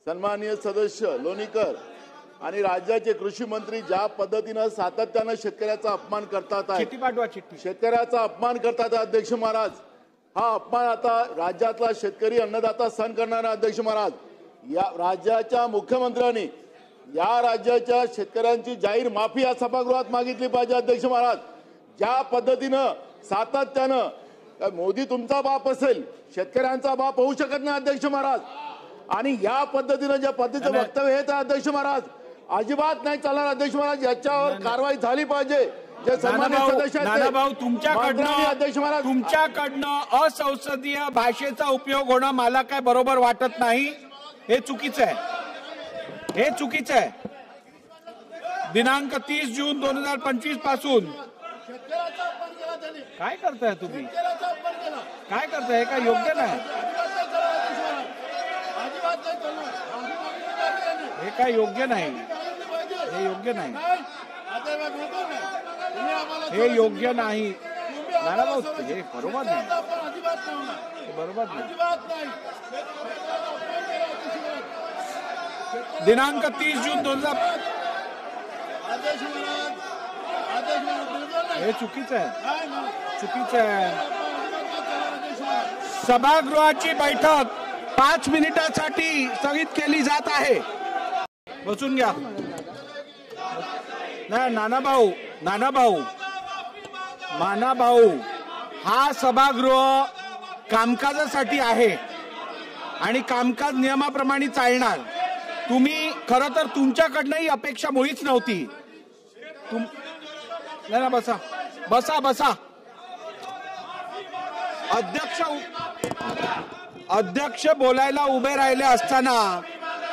सन्माननीय सदस्य लोणीकर आणि राज्याचे कृषी मंत्री ज्या पद्धतीने सातत्याने शेतकऱ्याचा अपमान करतात आहे, शेतकऱ्याचा अपमान करतात अध्यक्ष महाराज, हा अपमान आता राज्यातला शेतकरी अन्नदाता सहन करणार आहे अध्यक्ष महाराज। या राज्याच्या मुख्यमंत्र्यांनी या राज्याच्या शेतकऱ्यांची जाहीर माफी या सभागृहात मागितली पाहिजे अध्यक्ष महाराज। ज्या पद्धतीनं सातत्यानं मोदी तुमचा बाप असेल, शेतकऱ्यांचा बाप होऊ शकत नाही अध्यक्ष महाराज, आणि या पद्धतीनं ज्या पद्धतीचं वक्तव्य हे अध्यक्ष महाराज अजिबात नाही चालणार अध्यक्ष महाराज। याच्यावर कारवाई झाली पाहिजे। जे सन्माननीय सदस्य नानाभाऊ, तुमच्याकडनं असंसदीय भाषेचा उपयोग होणं मला काय बरोबर वाटत नाही। हे चुकीचं आहे, हे चुकीचं आहे। दिनांक 30 जून 2025 पासून काय करताय तुम्ही, काय करताय? काय योग्य नाही, हे काय योग्य नाही, हे योग्य नाही, हे योग्य नाही नानाभाऊ, हे बरोबर नाही, बरोबर नाही। दिनांक 30 जून 2000 हे चुकीचं आहे, चुकीचं आहे। सभागृहाची बैठक 5 मिनिटांसाठी स्थगित केली जात आहे। बसून घ्या। नाही नानाभाऊ, नानाभाऊ, हा सभागृह कामकाजासाठी आहे आणि कामकाज नियमाप्रमाणे चालणार। तुम्ही खरं तर तुमच्याकडनंही अपेक्षा मुळीच नव्हती। नाही ना, बसा बसा बसा। अध्यक्ष बोलायला उभे राहिले असताना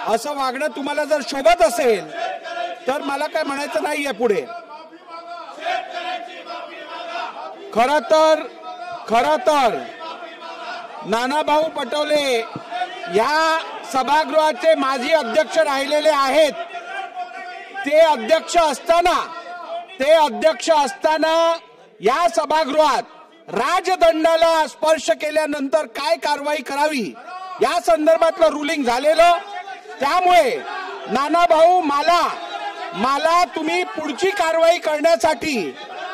असं वागणं तुम्हाला जर शोभत असेल तर मला काय म्हणायचं नाहीये पुढे। खरं तर नानाभाऊ पटोले या सभागृहाचे माजी अध्यक्ष राहिलेले आहेत। ते अध्यक्ष असताना या सभागृहात राजदंडाला स्पर्श केल्यानंतर काय कारवाई करावी या संदर्भातलं रुलिंग झालेलं। त्यामुळे नानाभाऊ, मला तुम्ही पुढची कारवाई करण्यासाठी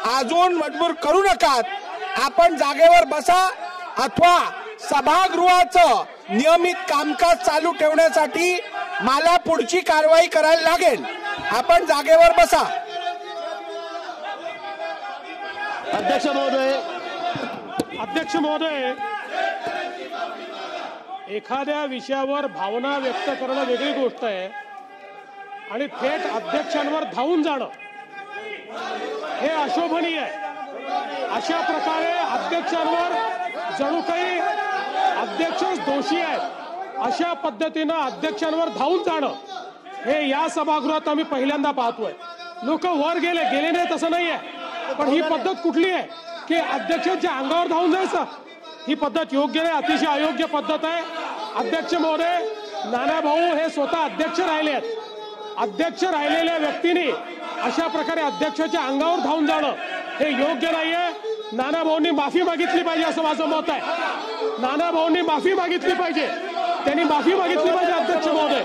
अजून मजबूर करू नका। आपण जागेवर बसा अथवा सभागृहाचं नियमित कामकाज चालू ठेवण्यासाठी मला पुढची कारवाई करायला लागेल। आपण जागेवर बसा। अध्यक्ष महोदय, एखाद्या विषयावर भावना व्यक्त करणं वेगळी गोष्ट आहे आणि थेट अध्यक्षांवर धावून जाणं हे अशोभनीय आहे। अशा प्रकारे अध्यक्षांवर जणू काही अध्यक्षच दोषी आहेत अशा पद्धतीनं अध्यक्षांवर धावून जाणं हे या सभागृहात आम्ही पहिल्यांदा पाहतोय। लोक वर गेले नाही तसं नाहीये, पण ही पद्धत कुठली आहे की अध्यक्षांच्या अंगावर धावून जायचं? ही पद्धत योग्य नाही, अतिशय अयोग्य पद्धत आहे। अध्यक्ष महोदय, नानाभाऊ हे स्वतः अध्यक्ष राहिले आहेत। अध्यक्ष राहिलेल्या व्यक्तीने अशा प्रकारे अध्यक्षाच्या अंगावर धावून जाणं हे योग्य नाहीये। नानाभाऊंनी माफी मागितली पाहिजे असं माझं मत आहे। नानाभाऊंनी माफी मागितली पाहिजे, त्यांनी माफी मागितली पाहिजे। अध्यक्ष महोदय,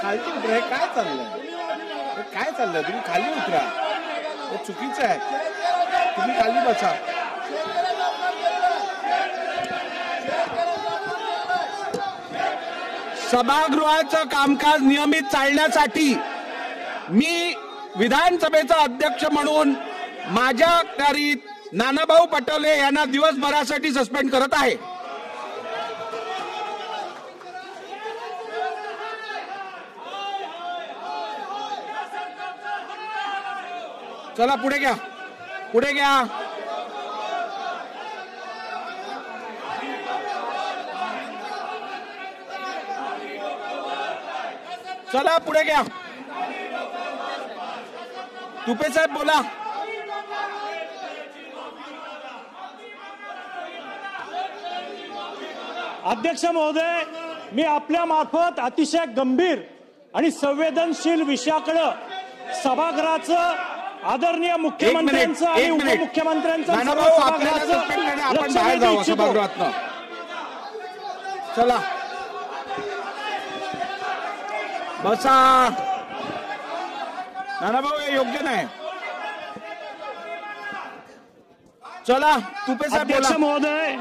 खाली उतरा। काय चाललंय? तुम्ही खाली उतरा, हे चुकीचं आहे। तुम्ही खाली बसा। सभागृहाचं कामकाज नियमित चालण्यासाठी मी विधानसभेचा अध्यक्ष म्हणून माझ्या अखत्यारीत नानाभाऊ पटोले यांना दिवसभरासाठी सस्पेंड करत आहे। चला पुढे घ्या, पुढे घ्या। चला पुढे घ्या। तुपे साहेब बोला। अध्यक्ष महोदय, मी आपल्या मार्फत अतिशय गंभीर आणि संवेदनशील विषयाकडे सभागृहाचं आदरणीय मुख्यमंत्र्यांचं आणि उपमुख्यमंत्र्यांचं चला बसा. नानाभाऊ हे योग्य नाही. चला तुपे साहेब अध्यक्ष बोला. महोदय